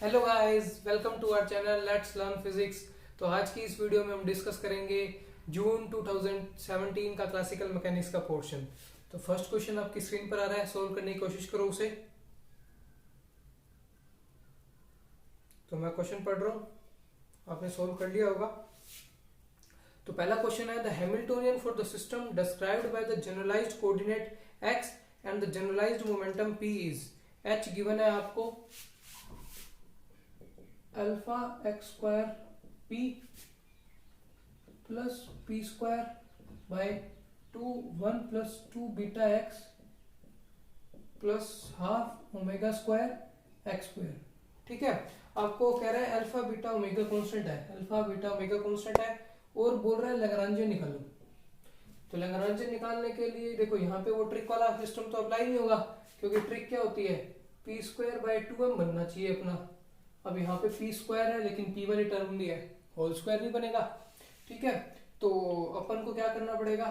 Hello guys, welcome to our channel let's learn physics. तो आज की इस वीडियो में हम डिस्कस करेंगे जून 2017 का क्लासिकल मैकेनिक्स का पोर्शन। तो फर्स्ट क्वेश्चन आपकी स्क्रीन पर आ रहा है, सोल्व करने की कोशिश करो उसे। तो मैं क्वेश्चन पढ़ रहा हूँ, आपने सोल्व कर लिया होगा। तो पहला क्वेश्चन है the Hamiltonian for the system described by the generalized coordinate x and the generalized momentum p is. h given है आपको alpha x square p plus p square by 1 + 2 beta x plus half omega square x square. ठीक है, आपको कह रहा है alpha beta omega constant है, alpha beta omega constant है और बोल रहा है लैग्रांजियन निकालो। तो लैग्रांजियन निकालने के लिए देखो यहाँ पे वो ट्रिक वाला सिस्टम तो अप्लाई नहीं होगा, क्योंकि ट्रिक क्या होती है, पी स्क्वायर बाय 2m बनना चाहिए अपना। अब यहाँ पे पी स्क्वायर है लेकिन पी वाली टर्म भी है, होल स्क्वायर नहीं बनेगा। ठीक है, तो अपन को क्या करना पड़ेगा,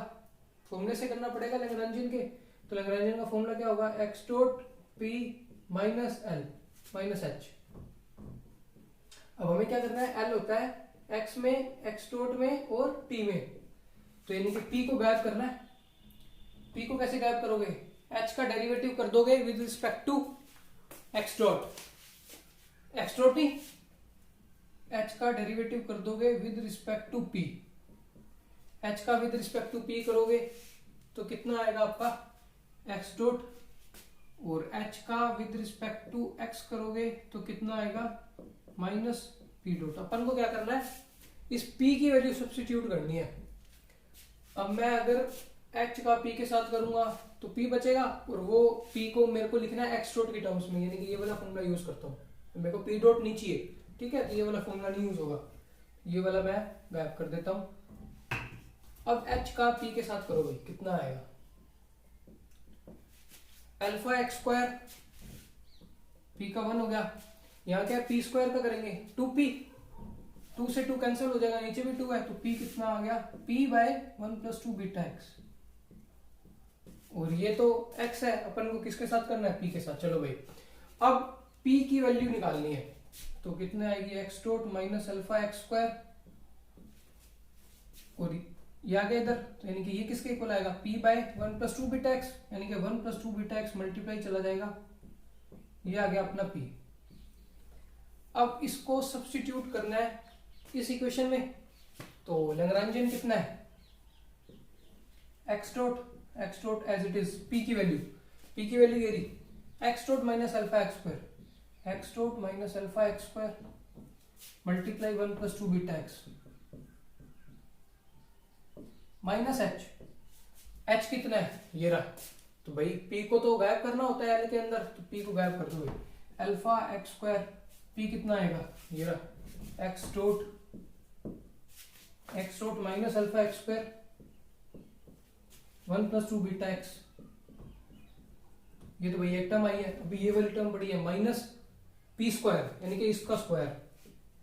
फॉर्मूले से करना पड़ेगा लैग्रांजियन के। तो लैग्रांजियन का फॉर्मूला क्या होगा, x dot P minus L minus H. अब हमें क्या करना है, एल होता है एक्स में, एक्स डॉट में और पी में, तो यानी कि पी को गायब करना है। पी को कैसे गायब करोगे, एच का डेरिवेटिव कर दोगे with respect to x dot, x dot नहीं, एच का डेरिवेटिव कर दोगे with respect to p. H का विद रिस्पेक्ट टू पी करोगे तो कितना आएगा आपका एक्स डॉट, और एच का विद रिस्पेक्ट टू एक्स करोगे तो कितना आएगा माइनस पी डॉट। अपन को क्या करना है, इस पी की वैल्यू सब्स्टिट्यूट करनी है। अब मैं अगर एच का पी के साथ करूंगा तो पी बचेगा, और वो पी को मेरे को लिखना है एक्स डॉट की टर्म्स में, यानी कि ये वाला फॉर्मूला यूज करता हूँ। मेरे को पी डॉट नहीं चाहिए, ठीक है, तो ये वाला फॉर्मूला नहीं यूज होगा, ये वाला मैं गायब कर देता हूं। अब एच का पी के साथ करोगे कितना आएगा, अल्फा एक्स स्क्वायर, पी का 1 हो गया। यहाँ क्या पी स्क्वायर का करेंगे 2p, 2 से 2 कैंसिल हो जाएगा, नीचे भी 2 है, तो p कितना आ गया p बाय 1 + 2 बीटा एक्स। और ये तो x है, अपन को किसके साथ करना है, p के साथ। चलो भाई, अब p की वैल्यू निकालनी है, तो कितने आएगी x dot minus alpha x square, और ये आ गया इधर, तो यानी कि ये किसके इक्वल आएगा, p बाय 1 + 2 बीटा एक्स, यानी कि 1 + 2 बीटा एक्स मल्टीप्लाई चला जाएगा, ये आ गया अपना p। अब इसको सब्स्टिट्यूट करना है इस इक्वेशन में, तो लैग्रांजियन कितना है, x dot as it is, p की वैल्यू ये रही, x dot minus alpha x square, x dot minus alpha x square multiply 1 + 2 beta x minus h कितना है, ये रहा। तो भाई पी को तो गायब करना होता है एल के अंदर, तो पी को गायब कर दो भाई, अल्फा एक्स स्क्वायर, पी कितना आएगा, ये रहा x dot minus alpha x square 1 + 2 beta x. ये तो भाई एक टर्म आई है, अभी ये वाली टर्म पड़ी है माइनस पी स्क्वायर, यानी कि इसका square,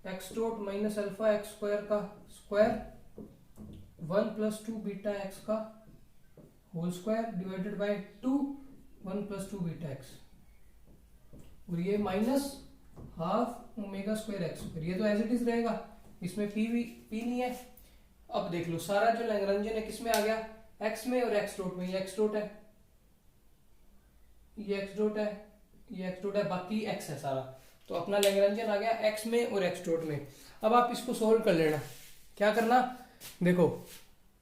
x dot minus alpha x square का स्क्वायर 1 + 2 बीटा एक्स का whole square divided by 1 + 2 beta x, और ये minus half omega square x square, ये तो एज इट इज रहेगा, इसमें पी नहीं है। अब देख लो सारा जो लैग्रांजियन है किसमें आ गया, एक्स में और एक्स डॉट में, ये एक्स डॉट है, ये एक्स डॉट है, ये एक्स डॉट है, बाकी एक्स है सारा, तो अपना लैग्रांजियन आ गया एक्स में और एक्स डॉट में। अब आप इसको सोल्व कर लेना, क्या करना, देखो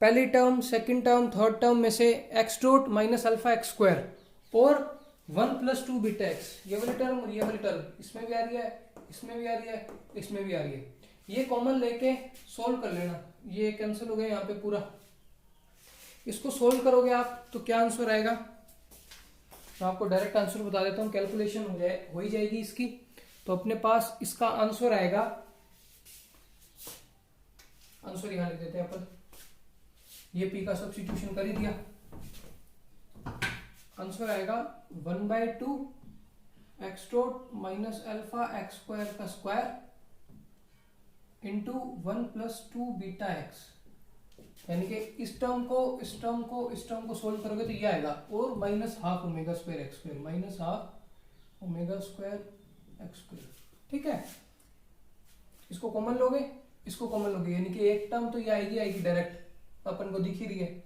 पहली term, second term, third term में से x dot minus alpha x square और 1 + 2 बीटा एक्स, ये वाली टर्म और ये वाली टर्म, इसमें भी आ रही है, इसमें भी आ रही है, इसमें भी आ रही है, ये कॉमन लेके सोल्व कर लेना। ये कैंसिल हो गया यहाँ पे पूरा, इसको सोल्व करोगे आप तो क्या आंसर आएगा, मैं आपको डायरेक्ट आंसर बता देता हूँ, कैलकुलेशन हो ही जाएगी इसकी। तो अपने पास इसका आंसर आएगा, आंसर यहाँ लिख देते हैं अपन, ये p का सब्स्टिट्यूशन कर ही दिया, आंसर आएगा 1/2 x dot minus alpha x square का स्क्वायर इंटू 1 + 2 बीटा एक्स, यानी कि इस टर्म को सोल्व करोगे तो ये आएगा, और minus half omega square x square, minus half omega square x square. ठीक है, इसको कॉमन लोगे, इसको कॉमन लोगे, यानी कि एक टर्म तो ये आएगी डायरेक्ट, अपन को दिख ही रही है।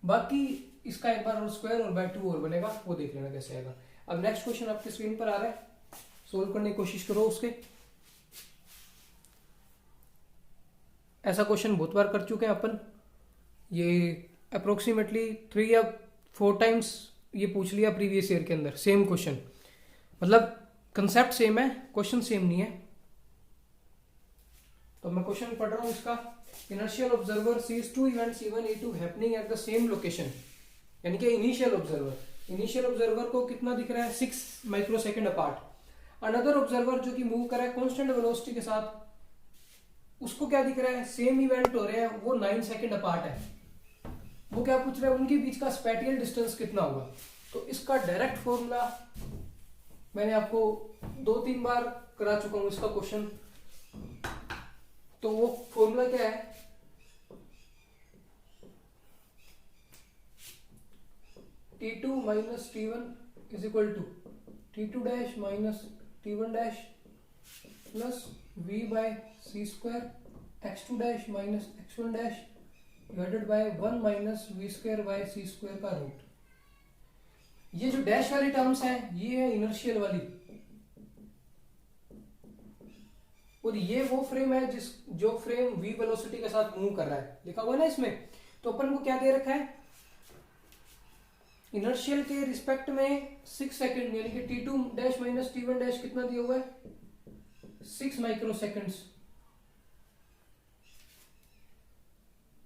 बाकी इसका एक बार और स्क्वायर और बाय 2 और बनेगा, वो देख लेना कैसे आएगा। अब नेक्स्ट क्वेश्चन आपकी स्क्रीन पर आ रहा है, सोल्व करने की कोशिश करो उसके। ऐसा क्वेश्चन बहुत बार कर चुके हैं अपन, ये अप्रोक्सीमेटली 3 या 4 टाइम्स ये पूछ लिया प्रीवियस ईयर के अंदर, सेम क्वेश्चन, मतलब कंसेप्ट सेम है, क्वेश्चन सेम नहीं है। तो मैं क्वेश्चन पढ़ रहा हूं इसका। Inertial observer sees 2 events E1 E2 happening at the same location, यानी कि इनिशियल ऑब्जर्वर को कितना दिख रहा है, 6 माइक्रोसेकंड अपार्ट। अनदर ऑब्जर्वर जो कि मूव कर रहा है कांस्टेंट वेलोसिटी के साथ, उसको क्या दिख रहा है, सेम इवेंट हो रहे हैं, वो 9 सेकंड अपार्ट है। वो क्या पूछ रहा है, उनके बीच का स्पैटियल डिस्टेंस कितना होगा। तो इसका डायरेक्ट फॉर्मूला मैंने आपको 2-3 बार करा चुका हूं इसका क्वेश्चन। तो वो फॉर्मूला क्या है, T2 minus T1 is equal to T2 dash minus T1 dash plus V by c square X2 dash minus X1 dash divided by 1 minus V square by c square का root. ये जो dash वाली terms हैं ये है inertial वाली, और ये वो फ्रेम है जो फ्रेम v वेलोसिटी के साथ मूव कर रहा है, लिखा हुआ है ना इसमें। तो अपन को क्या दे रखा है, इनर्शियल के रिस्पेक्ट में 6 सेकंड, यानी कि T2 dash minus T1 dash कितना दिया हुआ है, 6 micro seconds,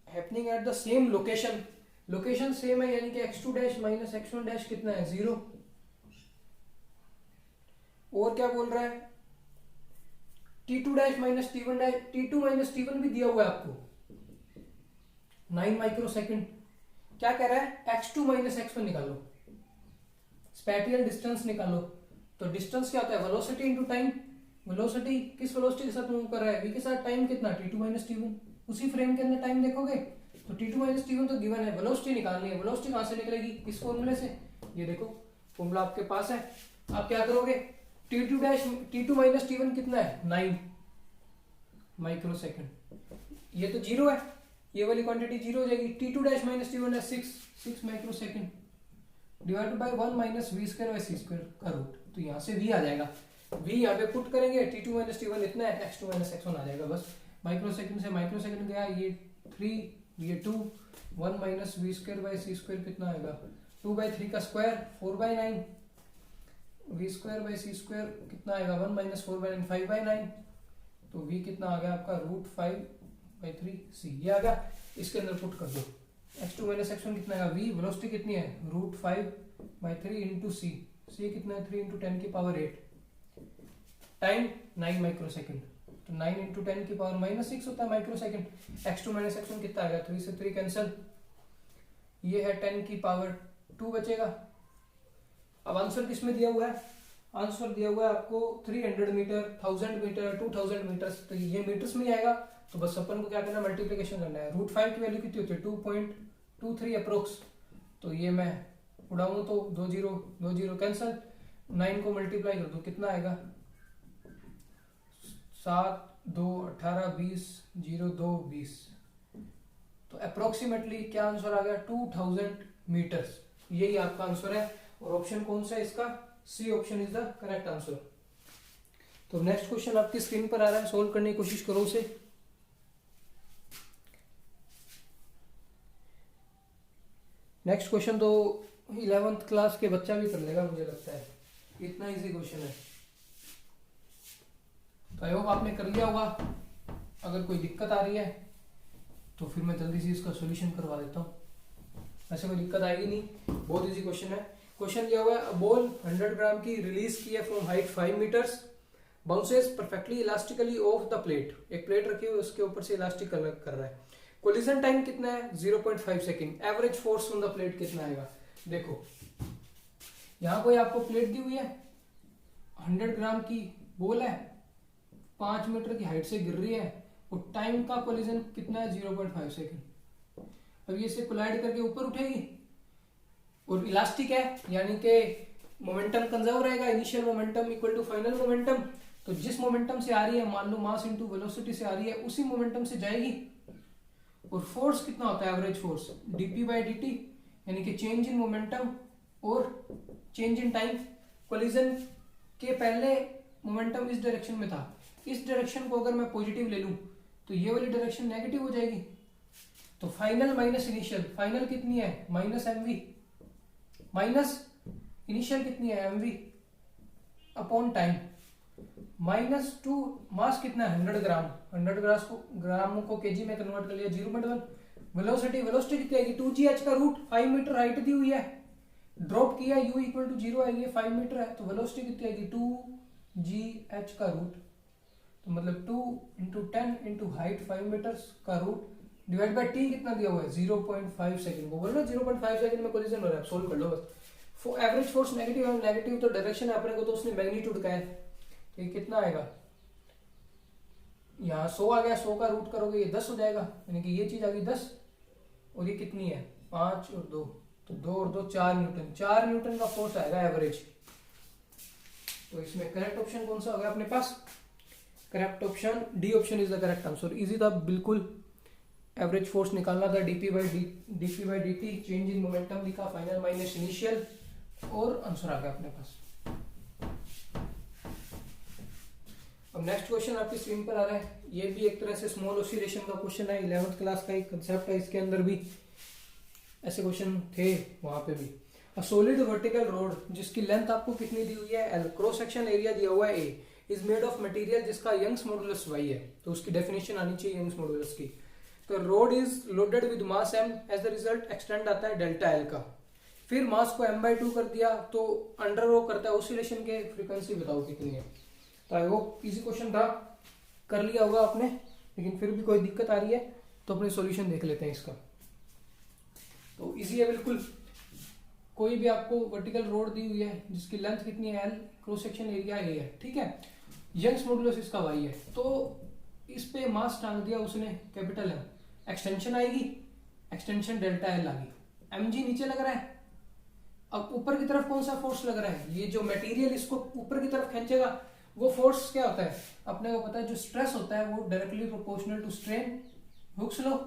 happening at the same location, location same है, यानी कि X2 dash minus X1 dash कितना है, 0। और क्या बोल रहा है, T2 dash minus T1 dash, T2 minus T1 भी दिया हुआ है आपको 9 माइक्रो सेकंड। क्या कह रहा है, X2 माइनस X1 निकालो, स्पैटियल डिस्टेंस निकालो। तो डिस्टेंस क्या होता है, वेलोसिटी इनटू टाइम। वेलोसिटी किस वेलोसिटी के साथ मूव कर रहा है, v के साथ, टाइम कितना, T2 माइनस T1। उसी फ्रेम के अंदर टाइम देखोगे तो T2 माइनस T1 तो गिवन है, वेलोसिटी निकालनी है। वेलोसिटी कहां से निकलेगी, इस फॉर्मूले से, ये देखो फॉर्मूला आपके पास है। आप क्या करोगे, T2 माइनस T1 कितना है, 9 माइक्रो सेकंड, ये तो 0 है, ये वाली क्वांटिटी 0 हो जाएगी। T2 डैश माइनस T1 है 6 micro second divided by 1 minus V square by c square का रूट। तो यहाँ से V आ जाएगा, V यहाँ पे पुट करेंगे, T2 माइनस T1 इतना है, X2 माइनस X1 आ जाएगा बस। माइक्रो सेकंड से माइक्रो सेकंड गया, ये 3 ये 2, 1 minus V square by c square कितना आएगा, 2/3 का स्क्वायर 4/9, V square by c square कितना आएगा, 1 माइनस 4/9 5/9। तो V कितना आ गया आपका, √5/3 C, ये आ गया। इसके अंदर पुट कर दो, X2 माइनस X1 कितना आएगा, V वेलोसिटी कितनी है, √5/3 इंटू C, C कितना है 3 इंटू 10 की पावर 8, टाइम 9 माइक्रो सेकंड, तो 9 इंटू 10 की पावर -6 होता है micro second. X2 minus X1 कितना आएगा, 3 से 3 कैंसिल, ये है 10 की पावर 2 बचेगा। अब आंसर किस में दिया हुआ है, आंसर दिया हुआ है आपको 300 मीटर, 1000 मीटर, 2000 मीटर, तो ये मीटर्स में आएगा। तो बस अपन को क्या करना है, मल्टीप्लिकेशन करना है। √5 की वैल्यू कितनी होती है, 2.23 अप्रोक्स, तो ये मैं उड़ाऊं तो 2 0 कैंसिल, 9 को मल्टीप्लाई कर दो कितना आएगा, 7 2 18 20 0 2 20। तो अप्रोक्सीमेटली क्या आंसर आ गया, 2000 मीटर्स, यही आपका आंसर है। और ऑप्शन कौन सा है इसका, C option is the correct answer. तो नेक्स्ट क्वेश्चन आपकी स्क्रीन पर आ रहा है, सोल्व करने की कोशिश करो उसे। नेक्स्ट क्वेश्चन तो 11th क्लास के बच्चा भी कर लेगा मुझे लगता है, इतना इजी क्वेश्चन है। तो आई होप आपने कर लिया होगा। अगर कोई दिक्कत आ रही है तो फिर मैं जल्दी से इसका सॉल्यूशन करवा देता हूँ। ऐसे कोई दिक्कत आएगी नहीं, बहुत इजी क्वेश्चन है। क्वेश्चन दिया हुआ है, बॉल 100 ग्राम की रिलीज की है from height 5 meters, bounces perfectly elastically off the plate. एक प्लेट रखी हुई है, उसके ऊपर से इलास्टिक कर रहा है। कोलिजन टाइम कितना है, 0.5 second. Average force on the plate कितना आएगा। देखो यहाँ कोई आपको प्लेट दी हुई है, 100 ग्राम की बॉल है, 5 मीटर की हाइट से गिर रही है, और टाइम का कोलिजन कितना है, 0.5 सेकंड। अब ये से कोलाइड करके ऊपर उठेगी, और इलास्टिक है, यानी कि मोमेंटम कंजर्व रहेगा, initial momentum equal to final momentum. तो जिस मोमेंटम से आ रही है, मान लो मास इंटू वेलोसिटी से आ रही है, उसी मोमेंटम से जाएगी। और फोर्स कितना होता है, average force dp by dt, यानी कि चेंज इन मोमेंटम और चेंज इन टाइम। कोलिजन के पहले मोमेंटम इस डायरेक्शन में था, इस डायरेक्शन को अगर मैं पॉजिटिव ले लूं तो ये वाली डायरेक्शन नेगेटिव हो जाएगी। तो फाइनल माइनस इनिशियल, फाइनल कितनी है माइनस mv, माइनस इनिशियल कितनी है mv अपॉन टाइम, माइनस 2 मास कितना है 100 ग्राम, 100 ग्राम को केजी में कन्वर्ट कर लिया 0.1। वेलोसिटी, वेलोसिटी कितनी आएगी 2gh का रूट, 5 मीटर हाइट दी हुई है, ड्रॉप किया u इक्वल टू 0 आएगी, 5 मीटर है, तो वेलोसिटी कितनी आएगी 2gh का रूट, तो मतलब 2 इंटू 10 इंटू हाइट 5 मीटर का रूट डिवाइड बाय टी कितना दिया हुआ है 0.5 सेकंड। वो बोल रहे 0.5 सेकंड में कोलिजन हो रहा है, सोल्व कर लो बस। एवरेज फोर्स नेगेटिव है, नेगेटिव तो डायरेक्शन है अपने को, तो उसने मैग्नीट्यूड का है, तो ये कितना आएगा, यहाँ 100 आ गया, 100 का रूट करोगे ये 10 हो जाएगा, यानी कि ये चीज आ गई 10, और ये कितनी है 5 और 2, तो 2 और 2 4 न्यूटन, 4 न्यूटन का फोर्स आएगा एवरेज। तो इसमें करेक्ट ऑप्शन कौन सा हो गया अपने पास, correct option D option is the correct answer. Easy था बिल्कुल, एवरेज फोर्स निकालना था, dp by dt, change in momentum लिखा, फाइनल माइनस इनिशियल, और आंसर आ गया अपने पास। अब नेक्स्ट क्वेश्चन आपकी स्क्रीन पर आ रहा है, ये भी एक तरह से स्मॉल ऑसिलेशन का क्वेश्चन है, 11th क्लास का एक कंसेप्ट है, इसके अंदर भी ऐसे क्वेश्चन थे वहां पे भी। अ सॉलिड वर्टिकल रोड जिसकी लेंथ आपको कितनी दी हुई है l, क्रॉस सेक्शन एरिया दिया हुआ है a, is made of material जिसका यंग्स मॉडुलस y है, तो उसकी डेफिनेशन आनी चाहिए यंग्स मॉडुलस की। तो rod is loaded with mass m, as the result extend आता है डेल्टा l का, फिर मास को m/2 कर दिया, तो अंडर रो करता है ऑसिलेशन के, फ्रीक्वेंसी बताओ कितनी है। तो आई होप इजी क्वेश्चन था, कर लिया होगा आपने, लेकिन फिर भी कोई दिक्कत आ रही है तो अपने सॉल्यूशन देख लेते हैं इसका। तो इजी है बिल्कुल, कोई भी आपको वर्टिकल रोड दी हुई है जिसकी लेंथ कितनी है l, cross section area a है, ठीक है, यंग्स मॉडुलस इसका y है, तो इस पे मास टांग दिया उसने कैपिटल M, एक्सटेंशन आएगी, एक्सटेंशन डेल्टा l आ गई, mg नीचे लग रहा है, अब ऊपर की तरफ कौन सा फोर्स लग रहा है, ये जो मटेरियल इसको ऊपर की तरफ खींचेगा वो फोर्स क्या होता है अपने को पता है, जो स्ट्रेस होता है वो directly proportional to strain. Hooke's law,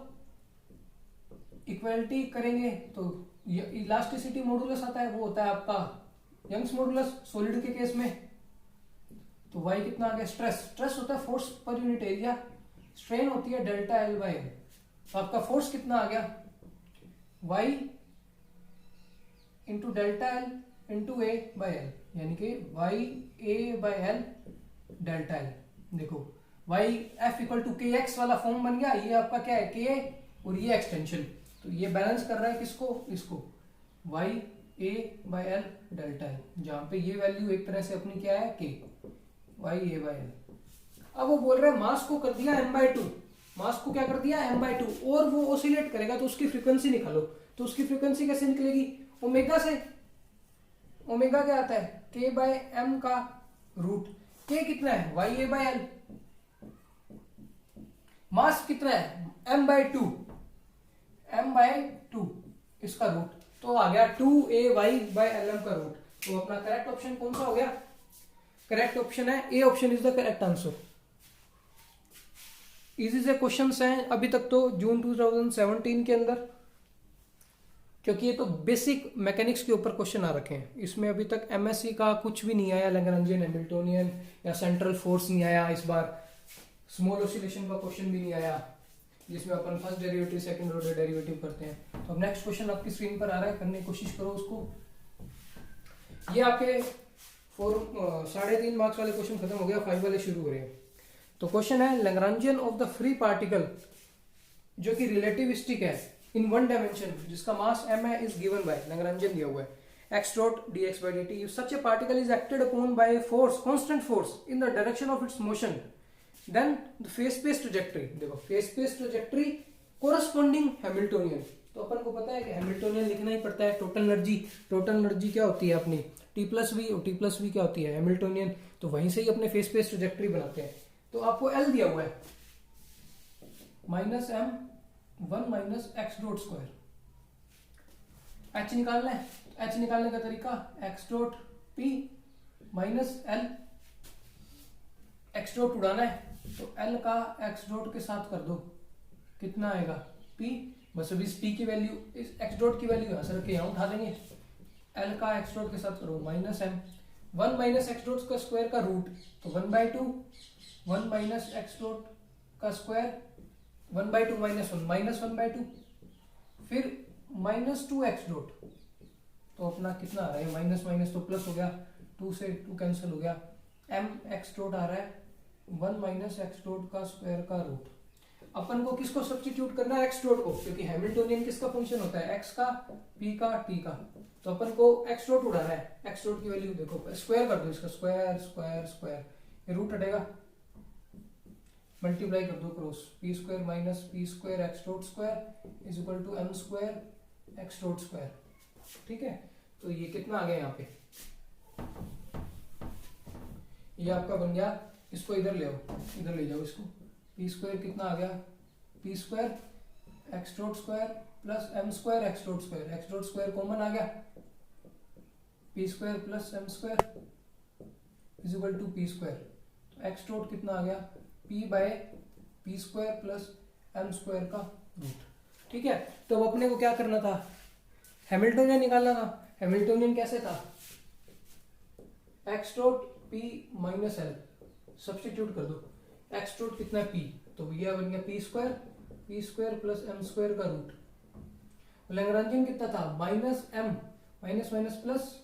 equality करेंगे तो इलास्टिसिटी मॉडुलस आता है, वो होता है आपका यंग्स मॉडुलस सॉलिड के केस में। तो y कितना आ गया, स्ट्रेस, स्ट्रेस होता है force per unit area, strain होती है डेल्टा l बाय l, तो आपका फोर्स कितना आ गया y into delta l into a by l, यानी कि y a by l delta l। देखो y f equal to k x वाला फॉर्म बन गया, ये आपका क्या है k और ये एक्सटेंशन, तो ये बैलेंस कर रहा है किसको, इसको y a by l delta l, जहां पे ये वैल्यू एक तरह से अपनी क्या है k, y a by l। अब वो बोल रहा है मास को कर दिया m/2, मास को क्या कर दिया m/2, और वो ऑसिलेट करेगा तो उसकी फ्रीक्वेंसी निकालो, तो उसकी फ्रीक्वेंसी कैसे निकलेगी, ओमेगा से, ओमेगा क्या आता है k बाय m का रूट, k कितना है y a बाय l, मास कितना है m/2, m/2 इसका रूट, तो आ गया 2ay बाय lm का रूट। तो अपना करेक्ट ऑप्शन कौन सा हो गया, करेक्ट ऑप्शन है A option is the correct answer. Easy से क्वेश्चंस हैं अभी तक तो जून 2017 के अंदर, क्योंकि ये तो बेसिक मैकेनिक्स के ऊपर क्वेश्चन आ रखे हैं, इसमें अभी तक एमएससी का कुछ भी नहीं आया, लैग्रांजियन हैमिल्टोनियन या सेंट्रल फोर्स नहीं आया, इस बार स्मॉल ऑसिलेशन का क्वेश्चन भी नहीं आया जिसमें अपन first derivative second order derivative करते हैं। तो अब नेक्स्ट क्वेश्चन आपकी स्क्रीन पर आ रहा है, करने की कोशिश करो उसको। ये आपके 3.5 मार्क्स वाले क्वेश्चन खत्म हो गया, 5 वाले शुरू हो रहे हैं। तो क्वेश्चन है Lagrangian of the free particle जो कि रिलेटिविस्टिक है इन वन डायमेंशन, जिसका मास m है, इज गिवन बाय, लैग्रांजियन दिया हुआ है x dot dx by dt, if such a particle is acted upon by a force, constant force in the direction of its motion, then the phase space trajectory, देखो phase space trajectory corresponding Hamiltonian, तो अपन को पता है कि Hamiltonian लिखना ही पड़ता है। Total energy क्या होती है अपनी T प्लस वी, और T प्लस वी क्या होती है हैमिल्टोनियन, तो वहीं से ही अपने फेस स्पेस ट्रैजेक्टरी बनाते हैं। तो आपको L दिया हुआ है -m1 minus x dot square, H निकालना है, H निकालने का तरीका x dot p minus L x dot उड़ाना है तो एल का एक्स डॉट के साथ कर दो, कितना आएगा पी। बस अब इस पी की वैल्यू, इस एक्स डॉट की वैल्यू यहाँ से रख के यहाँ उठा देंगे, एल का एक्स डॉट के साथ करो minus m, 1 minus x dot का स्क्वायर का रूट तो 1/2, 1 माइनस एक्स डॉट का स्क्वायर 1/2 माइनस 1 माइनस 1/2, फिर -2 एक्स डॉट तो अपना कितना आ रहा है, माइनस माइनस तो प्लस हो गया, 2 से 2 कैंसिल हो गया, एम एक्स डॉट आ रहा है 1 माइनस एक्स डॉट का स्क्वायर का रूट। अपन को किसको सब्स्टिट्यूट करना है, एक्स डॉट को, क्योंकि हैमिल्टोनियन किसका फंक्शन होता है, एक्स का, पी का, टी का। तो अपन को एक्स डॉट उड़ाना है, एक्स डॉट की वैल्यू देखो, स्क्वायर कर दो इसका, स्क्वायर स्क्वायर स्क्वायर, ये रूट हटेगा, मल्टीप्लाई कर दो cross, p square minus p square x dot square is equal to m square x dot square. ठीक है, तो ये कितना आ गया यहाँ पे, ये आपका बन गया, इसको इधर ले आओ, इधर ले जाओ इसको, पी स्क्वायर कितना आ गया, P square x dot square plus M square x dot square, x dot square common आ गया, P square plus M square is equal to P square, तो एक्स डॉट कितना आ गया, P by P square plus M square का root. ठीक है, तो अब अपने को क्या करना था, हैमिल्टोनियन निकालना था। हैमिल्टोनियन कैसे था, x dot P minus L, substitute कर दो, एक्स डॉट कितना है पी, तो ये बन गया P square plus M square का रूट। लैग्रेंजियन कितना था, minus m minus minus plus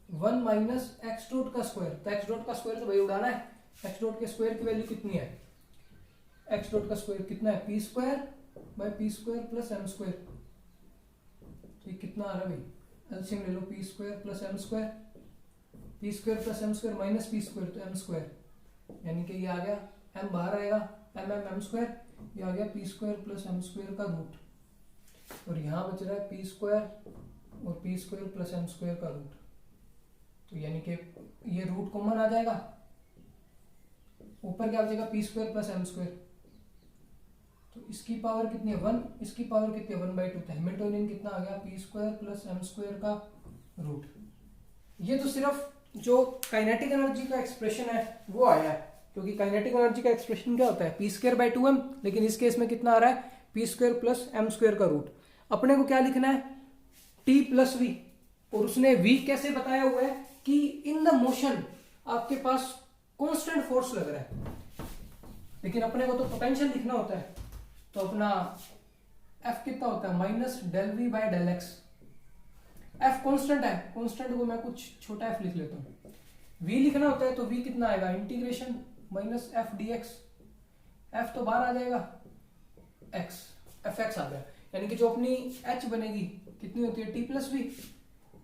1 minus x dot का स्क्वायर, तो एक्स डॉट का स्क्वायर तो भाई उड़ाना है, एक्स डॉट के स्क्वायर की वैल्यू कितनी है, एक्स डॉट का स्क्वायर कितना है, p square by P square plus M square, तो ये कितना आ रहा है भाई, एलसीएम ले लो, p square plus M square, p square plus M square minus p square तो एम स्क्वायर, यानी कि ये आ गया, एम बाहर आएगा, एम एम एम स्क्वायर, ये आ गया P square plus M square का रूट, और यहाँ बच रहा है पी स्क्वायर और p square plus M square का रूट, तो यानी कि ये रूट कॉमन आ जाएगा, ऊपर क्या बचेगा, p square plus M square, तो इसकी पावर कितनी है 1, इसकी पावर कितनी है 1/2, तो हैमिल्टोनियन कितना आ गया, P square plus M square का रूट। ये तो सिर्फ जो काइनेटिक एनर्जी का एक्सप्रेशन है वो आया है, क्योंकि काइनेटिक एनर्जी का एक्सप्रेशन क्या होता है, पी स्क्वायर बाय 2m, लेकिन इस केस में कितना आ रहा है, p square plus M square का रूट। अपने को क्या लिखना है, टी प्लस वी, और उसने वी कैसे बताया हुआ है कि इन द मोशन आपके पास कांस्टेंट फोर्स लग रहा है, लेकिन अपने को तो पोटेंशियल लिखना होता है, तो अपना एफ कितना होता है, minus del v by del x, f constant है, कांस्टेंट को मैं कुछ छोटा एफ लिख लेता हूँ, वी लिखना होता है तो वी कितना आएगा, integration minus F D x, F तो बाहर आ जाएगा, एक्स एफ एक्स आ गया, यानी कि जो अपनी एच बनेगी कितनी होती है, टी प्लस वी,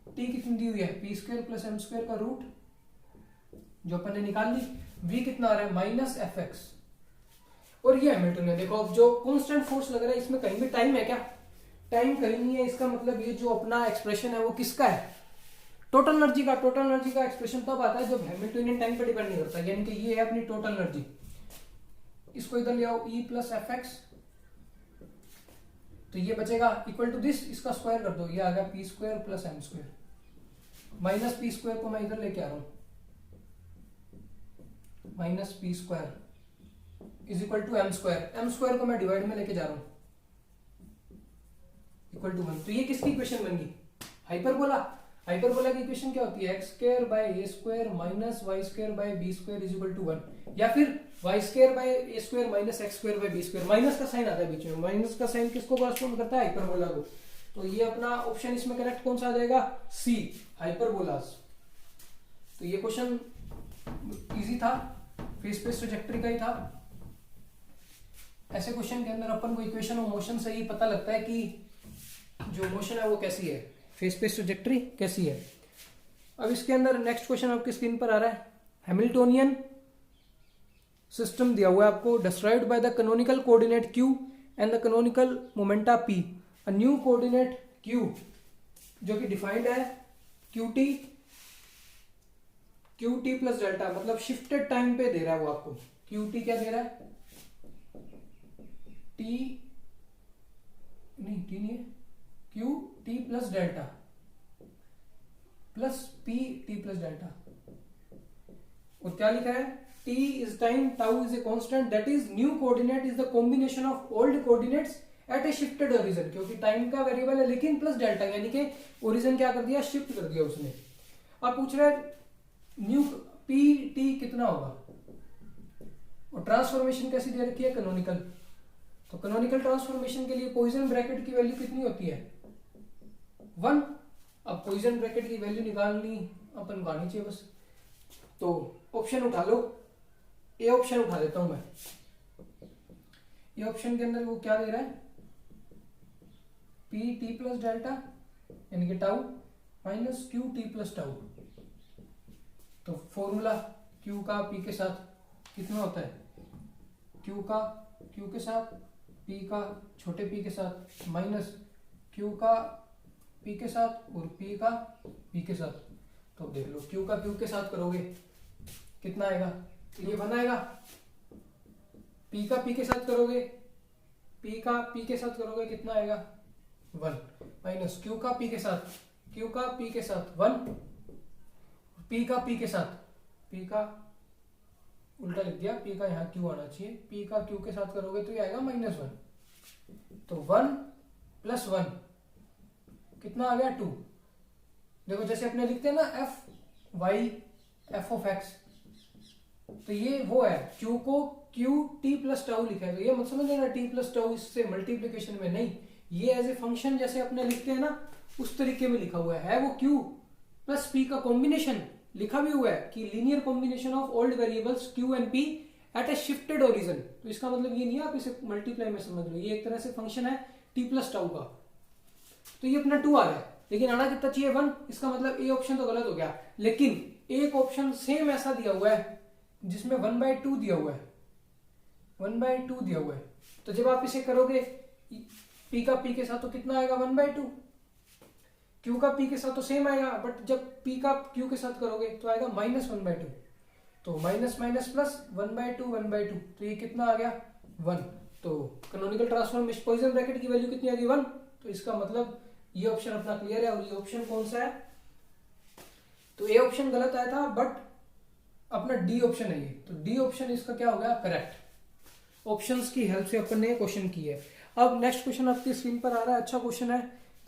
टी कितनी दी हुई है, p square plus M square का रूट जो अपन ने निकाल ली, वी कितना आ रहा है, माइनस एफ एक्स, और ये हैमिल्टोनियन देखो, अब जो कांस्टेंट फोर्स लग रहा है इसमें कहीं भी टाइम है क्या, टाइम कहीं नहीं है, इसका मतलब ये जो अपना एक्सप्रेशन है वो किसका है, टोटल एनर्जी का। टोटल एनर्जी का एक्सप्रेशन तब आता है जब हैमिल्टोनियन टाइम पे डिपेंड नहीं करता, यानी कि ये है अपनी टोटल एनर्जी, इसको इधर ले आओ, ई प्लस एफ एक्स, तो ये बचेगा इक्वल टू दिस, इसका स्क्वायर कर दो, ये आ गया P square plus M square, minus p square को मैं इधर लेके आ रहा हूं, minus p square is equal to m square, m square को मैं डिवाइड में लेके जा रहा हूं, इक्वल टू 1, तो ये किसकी इक्वेशन बन गई, हाइपरबोला। हाइपरबोला की इक्वेशन क्या होती है, x square by a square minus y square by b square is equal to 1, या फिर y square by a square minus x square by b square, minus का साइन आता है बीच में, माइनस का साइन किसको कॉरेस्पॉन्ड करता है, हाइपरबोला को, तो ये अपना ऑप्शन इसमें करेक्ट कौन सा आ जाएगा, सी हाइपरबोलास। तो ये क्वेश्चन इजी था, फेस स्पेस ट्रैजेक्टरी का ही था। ऐसे क्वेश्चन के अंदर अपन को इक्वेशन ऑफ मोशन से ही पता लगता है कि जो मोशन है वो कैसी है, फेस स्पेस ट्रैजेक्टरी कैसी है। अब इसके अंदर नेक्स्ट क्वेश्चन आपकी स्क्रीन पर आ रहा है, हैमिल्टोनियन सिस्टम दिया हुआ है आपको, described by the canonical coordinate q and the canonical momenta p, a new coordinate q जो कि डिफाइंड है qt प्लस डेल्टा, मतलब शिफ्टेड टाइम पे दे रहा है वो आपको, qt क्या दे रहा है, t नहीं है, qt plus delta plus pt plus delta, और क्या लिखा है t is time, tau is a constant, that is new coordinate is the combination of old coordinates at a shifted origin, क्योंकि टाइम का वेरिएबल है लेकिन प्लस डेल्टा, यानी कि ओरिजिन क्या कर दिया, शिफ्ट कर दिया उसने। अब पूछ रहा है न्यू पी टी कितना होगा, और ट्रांसफॉर्मेशन कैसी दे रखी है, कैनोनिकल। तो कैनोनिकल ट्रांसफॉर्मेशन के लिए पॉइसन ब्रैकेट की वैल्यू कितनी होती है, 1। अब पॉइसन ब्रैकेट की वैल्यू निकालनी अपन को आनी चाहिए बस। तो ऑप्शन उठा लो, ए ऑप्शन उठा देता हूं मैं। ये ऑप्शन के अंदर वो क्या दे रहा है, पी टी प्लस डेल्टा यानी कि tau minus Q T plus tau. तो फॉर्मूला क्यू का पी के साथ कितना होता है, क्यू का क्यू के साथ, पी का छोटे पी के साथ, माइनस क्यू का पी के साथ और पी का पी के साथ। तो देख लो क्यू का क्यू के साथ करोगे कितना आएगा, ये 1 आएगा। पी का पी के साथ करोगे, पी का पी के साथ करोगे कितना आएगा, 1, माइनस क्यू का पी के साथ, क्यू का पी के साथ 1, पी का पी के साथ, पी का उल्टा लिख दिया, पी का यहाँ क्यू आना चाहिए, पी का क्यू के साथ करोगे तो ये आएगा -1। तो 1 + 1 कितना आ गया, 2। देखो जैसे अपने लिखते हैं ना f y f of x, तो ये वो है, क्यू को क्यू टी प्लस टाउ लिखा है। तो ये मत समझ लेना टी प्लस टाउ इससे मल्टीप्लीकेशन में, नहीं, ये एज ए फंक्शन जैसे अपने लिखते हैं ना उस तरीके में लिखा हुआ है। वो क्यू प्लस पी का कॉम्बिनेशन लिखा भी हुआ है कि linear combination of old variables q and p at a shifted origin. तो इसका मतलब ये नहीं है आप इसे मल्टीप्लाई में समझ लो, ये एक तरह से फंक्शन है टी प्लस टाउ का। तो ये अपना 2 आ रहा है, लेकिन आना कितना चाहिए, 1। इसका मतलब ए ऑप्शन तो गलत हो गया, लेकिन एक ऑप्शन सेम ऐसा दिया हुआ है जिसमें 1/2 दिया हुआ है, 1/2 दिया हुआ है। तो जब आप इसे करोगे पी का पी के साथ तो कितना आएगा, 1/2। क्यू का पी के साथ तो सेम आएगा, बट जब पी का क्यू के साथ करोगे तो आएगा -1/2। तो माइनस माइनस प्लस 1/2 1/2, तो ये कितना आ गया, 1। तो कैनोनिकल ट्रांसफॉर्मेशन पॉइसन ब्रैकेट की वैल्यू कितनी आ गई, 1। तो इसका मतलब ये ऑप्शन अपना क्लियर है। और ये ऑप्शन कौन सा है, तो ए ऑप्शन गलत आया था, बट अपना डी ऑप्शन है ये। तो डी ऑप्शन इसका क्या हो गया, करेक्ट। ऑप्शंस की हेल्प से अपन ने क्वेश्चन की है। अब नेक्स्ट क्वेश्चन आपकी स्क्रीन पर आ रहा है, अच्छा क्वेश्चन है,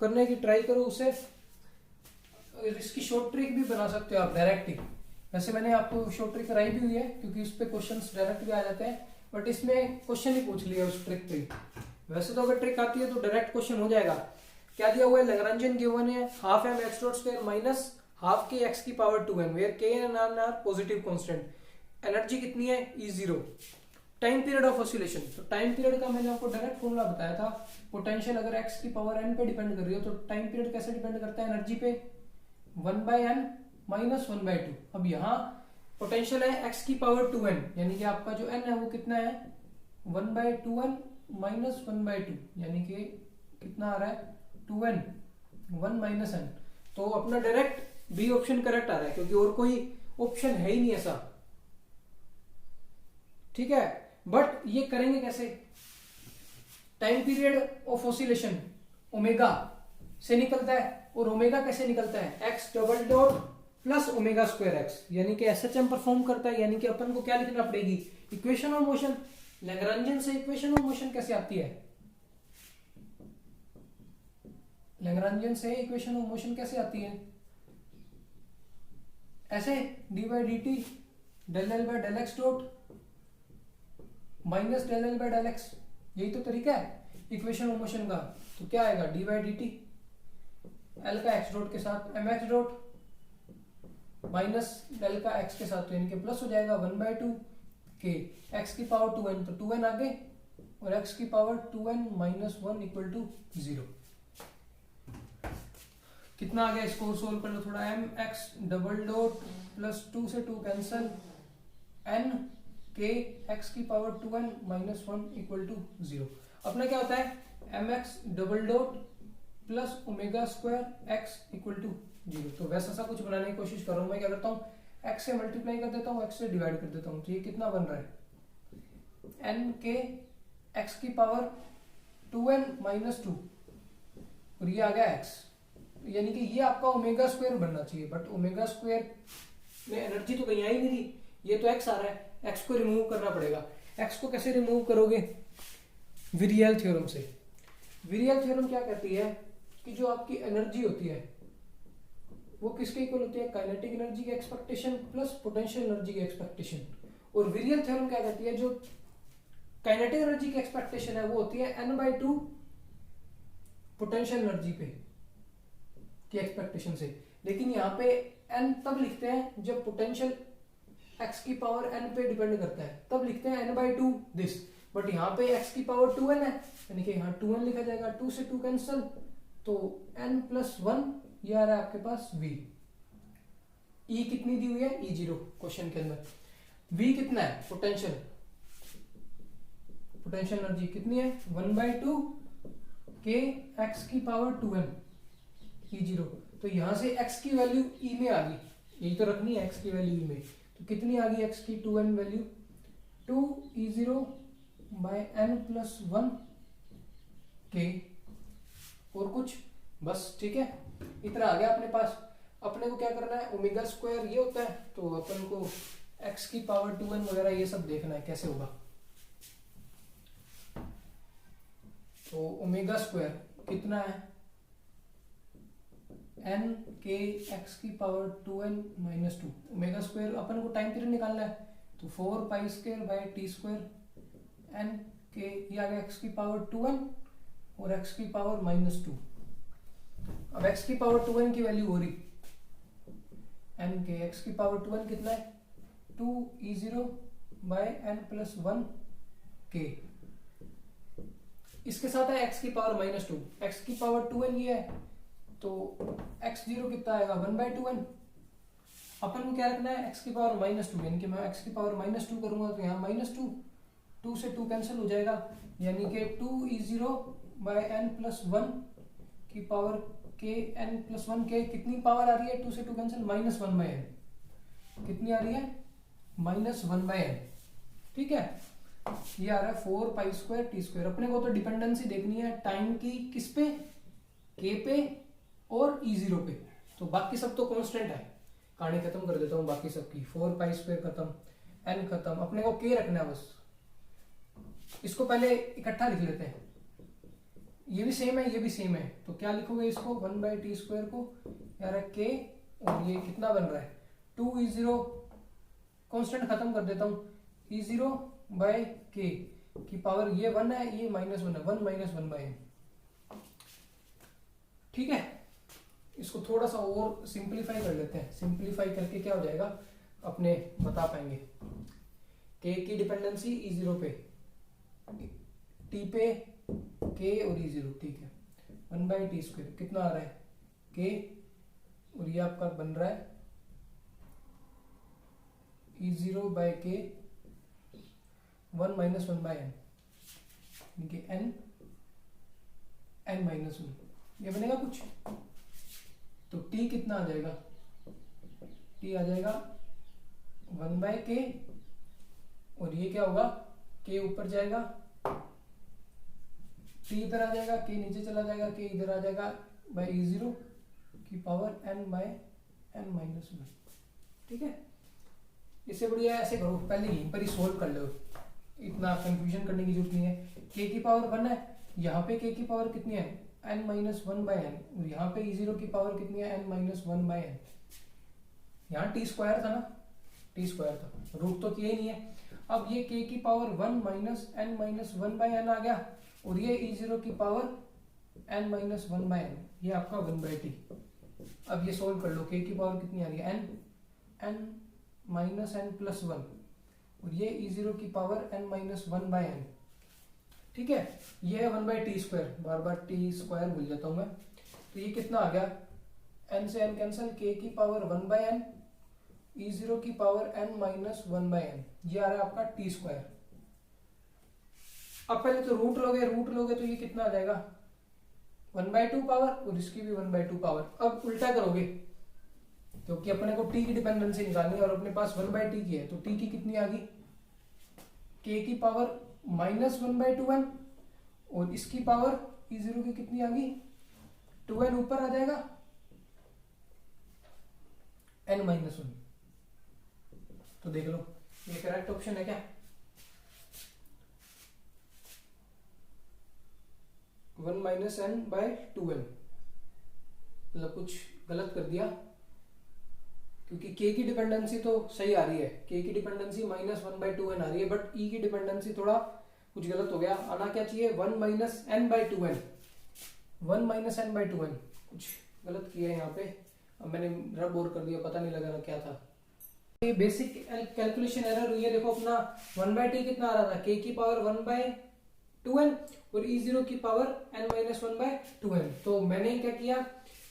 करने की ट्राई करो उसे। इसकी शॉर्ट ट्रिक भी बना सकते हो आप डायरेक्ट ही। वैसे मैंने आपको शॉर्ट ट्रिक कराई भी हुई है क्योंकि उस पर क्वेश्चन डायरेक्ट भी आ जाते हैं, बट इसमें क्वेश्चन ही पूछ लिया उस ट्रिक पे। वैसे तो अगर ट्रिक आती है तो डायरेक्ट क्वेश्चन हो जाएगा। क्या दिया हुआ है, लैग्रेंजियन गिवन है, half m x dot square minus half k x की power 2n, where k and are positive constant. Energy कितनी है, E0। Time period of oscillation, तो टाइम पीरियड का मैंने आपको डायरेक्ट फॉर्मूला बताया था। पोटेंशियल अगर x की पावर n पे डिपेंड कर रही हो तो टाइम पीरियड कैसे डिपेंड करता है, एनर्जी पे, 1/n माइनस 1/2। अब यहाँ पोटेंशियल है x की पावर 2n, यानी कि आपका जो n है वो कितना है, 1/2n माइनस 1/2, यानी कि कितना आ रहा है, 2n, 1 माइनस n। तो अपना डायरेक्ट बी ऑप्शन करेक्ट आ रहा है क्योंकि और कोई ऑप्शन है ही नहीं ऐसा, ठीक है। बट ये करेंगे कैसे, time period of oscillation omega से निकलता है, और ओमेगा कैसे निकलता है, x double dot plus omega square x, यानी कि SHM परफॉर्म करता है। यानी कि अपन को क्या लिखना पड़ेगी, इक्वेशन ऑफ मोशन। लैग्रेंजियन से इक्वेशन ऑफ मोशन कैसे आती है, लैग्रेंजियन से इक्वेशन ऑफ मोशन कैसे आती है, ऐसे d/dt del L by del x dot minus del L by del x, यही तो तरीका है इक्वेशन ऑफ मोशन का। तो क्या आएगा, d/dt L का x डॉट के साथ mx डॉट माइनस del का x के साथ, तो यानी कि प्लस हो जाएगा 1/2 के x की पावर 2n, तो 2n आगे, और x की power 2n minus 1 equal to 0। कितना आ गया, इसको सोल्व कर लो थोड़ा, mx डबल डॉट प्लस 2 से 2 कैंसल, n के x की power 2n minus 1 equal to 0। अपना क्या होता है, mx double dot plus omega square x equal to 0। तो वैसा सा कुछ बनाने की कोशिश कर रहा हूं मैं। क्या करता हूँ, x से मल्टीप्लाई कर देता हूँ, x से डिवाइड कर देता हूँ, तो ये कितना बन रहा है, n के x की पावर 2n माइनस 2, और ये आ गया x, यानी कि ये आपका ओमेगा स्क्वायर बनना चाहिए। बट ओमेगा स्क्वायर में एनर्जी तो कहीं आई नहीं थी, ये तो x आ रहा है। एक्स को रिमूव करना पड़ेगा। एक्स को कैसे रिमूव करोगे? विरियल थ्योरम से। विरियल थ्योरम क्या कहती है कि जो आपकी एनर्जी होती है वो किसके इक्वल होती है? काइनेटिक एनर्जी की एक्सपेक्टेशन प्लस पोटेंशियल एनर्जी की एक्सपेक्टेशन। और विरियल थ्योरम क्या कहती है? जो काइनेटिक एनर्जी की एक्सपेक्टेशन है वो होती है n/2 पोटेंशियल एनर्जी पे की एक्सपेक्टेशन से। लेकिन यहाँ पे n तब लिखते हैं जब पोटेंशियल x की पावर n पे डिपेंड करता है, तब लिखते हैं n/2 दिस। बट यहाँ पे x की पावर 2n है, यानी कि यहाँ 2n लिखा जाएगा, 2 से 2 कैंसिल, तो n+1 ये आ रहा है आपके पास v। E कितनी दी हुई है? E0 क्वेश्चन के अंदर। v कितना है? पोटेंशियल एनर्जी कितनी है? 1/2 k x की पावर 2n E0। तो यहां से x की वैल्यू E में आ गई, यही तो रखनी है x की वैल्यू E में। तो कितनी आ गई x की? 2n value 2E0/n+1 k। और कुछ? बस ठीक है, इतना आ गया अपने पास। अपने को क्या करना है? ओमेगा स्क्वायर ये होता है, तो अपन को x की पावर 2n वगैरह ये सब देखना है कैसे होगा। तो ओमेगा स्क्वायर कितना है? n k x की power 2n-2। Omega square upon को टाइम पीरियड निकालना है, तो 4π² n k ये आ गया x की पावर 2n और x की पावर -2। अब x की पावर 2n की वैल्यू हो रही n k, x की पावर 2n कितना है? 2E0/n+1 k। इसके साथ है x की पावर -2, x की पावर 2n ये है, तो x0 कितना आएगा? 1/2n। अपन को क्या रखना है? x की पावर -2, यानी कि मैं x की पावर -2 करूंगा तो यहाँ -2, 2 से 2 कैंसिल हो जाएगा, यानी कि 2E0/n+1 की पावर kn+1 k। कितनी पावर आ रही है? 2 से 2 कैंसिल, -1/n। कितनी आ रही है? -1/n। ठीक है, ये आ रहा है 4π²t²। अपने को तो डिपेंडेंसी देखनी है टाइम की, किस पे? k पे और E0 पे। तो बाकी सब तो कांस्टेंट है, कहानी खत्म कर देता हूँ बाकी सब की। 4π² खत्म, n खत्म, अपने को k रखना है बस। इसको पहले इकट्ठा लिख लेते हैं, ये भी सेम है ये भी सेम है, तो क्या लिखोगे इसको? 1/t² को यार k, और ये कितना बन रहा है? 2E0, कांस्टेंट खत्म कर देता हूँ, E0/k की पावर ये 1 है, ये -1 है, 1 - 1/n। ठीक है, इसको थोड़ा सा और सिंपलीफाई कर लेते हैं। सिंपलीफाई करके क्या हो जाएगा अपने बता पाएंगे। k की डिपेंडेंसी E0 पे, t पे k और E0, ठीक है। 1/t² कितना आ रहा है? k, और ये आपका बन रहा है E0/k 1 - 1/n, यानी n-1। ये बनेगा कुछ, तो t कितना आ जाएगा? t आ जाएगा 1/k, और ये क्या होगा? k ऊपर जाएगा, t इधर आ जाएगा, k नीचे चला जाएगा, k इधर आ जाएगा, E0 की पावर n/n-1। ठीक है, इससे बढ़िया ऐसे करो, पहले यहीं पर ही सोल्व कर लो, इतना कंफ्यूजन करने की जरूरत नहीं है। k की पावर 1 है, यहाँ पे k की पावर कितनी है? n-1/n, और यहाँ पे E0 की पावर कितनी है? n-1/n। यहाँ t² था ना, t² था, रूट तो किया ही नहीं है। अब ये k की पावर 1 - n-1/n आ गया, और ये E0 की पावर n-1/n, ये आपका 1/t। अब ये सोल्व कर लो, k की पावर कितनी आ रही है? n-n+1, और ये E0 की पावर n-1/n। ठीक है, ये है 1/t², बार बार t² भूल जाता हूं मैं। तो ये कितना आ गया? n से n कैंसिल, k की पावर 1/n, E0 की पावर n-1/n, ये आ रहा है आपका t²। अब पहले तो रूट लोगे तो ये कितना आ जाएगा? 1/2 पावर, और इसकी भी 1/2 पावर। अब उल्टा करोगे, क्योंकि अपने को t की डिपेंडेंसी निकालनी है और अपने पास 1/t की है, तो t की कितनी आ गई? k की पावर -1/2n, और इसकी पावर E0 की कितनी आ गई? 2n ऊपर आ जाएगा, n-1। तो देख लो ये करेक्ट ऑप्शन है क्या? 1 माइनस एन बाय 2n, मतलब कुछ गलत कर दिया क्योंकि k की डिपेंडेंसी तो सही आ रही है, k की डिपेंडेंसी -1/2n आ रही है, बट e की डिपेंडेंसी थोड़ा कुछ गलत हो गया। आना क्या चाहिए 1 minus n by 2n, 1 minus n by 2n, कुछ गलत किया है यहाँ पे। अब मैंने रब और कर दिया, पता नहीं लगा रहा क्या था। ये बेसिक कैलकुलेशन एरर हुई है। देखो अपना 1/t कितना आ रहा था, k की पावर 1/2n और e0 की पावर n-1/2n। तो मैंने क्या किया,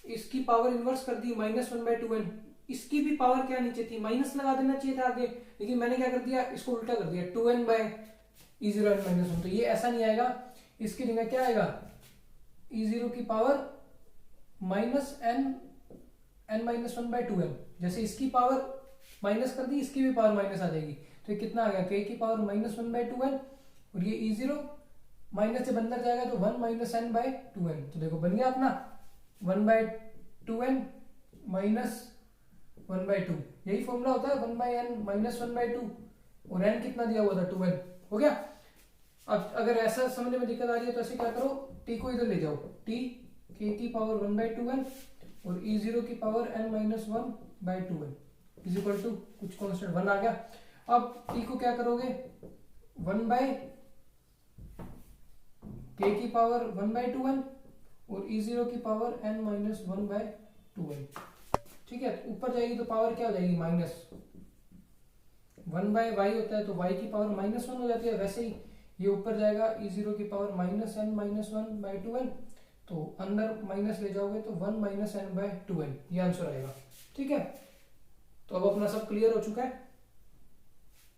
इसकी पावर इनवर्स कर दी -1/2n, इसकी भी पावर क्या नीचे थी, माइनस लगा देना चाहिए था आगे, लेकिन मैंने क्या कर दिया, इसको उल्टा कर दिया 2n/e0 n-1। तो ये ऐसा नहीं आएगा, इसकी जगह क्या आएगा, e0 की पावर -n-1/2n। जैसे इसकी पावर माइनस कर दी, इसकी भी पावर माइनस आ जाएगी, तो ये कितना आ गया, k की पावर -1/2n और ये e0 माइनस जब अंदर जाएगा तो 1 माइनस एन बाय 2n। तो देखो बन गया अपना 1/2n माइनस 1/2, यही फॉर्मूला होता है 1/n माइनस 1/2, और n कितना दिया हुआ था 2n, हो गया। अब अगर ऐसा समझने में दिक्कत आ रही है तो ऐसे क्या करो, t को इधर ले जाओ, t k की पावर 1/2n और e0 की power n-1/2n is equal to कुछ कांस्टेंट 1 आ गया। अब t को क्या करोगे, 1/k की पावर 1/2n और e0 की पावर n-1/2n, ठीक है। ऊपर जाएगी तो पावर क्या हो जाएगी, माइनस 1/y होता है तो y की पावर -1 हो जाती है, वैसे ही ये ऊपर जाएगा e0 की पावर -n-1/2n, तो अंदर माइनस ले जाओगे तो 1 - n/2n, ये आंसर आएगा, ठीक है। तो अब अपना सब क्लियर हो चुका है।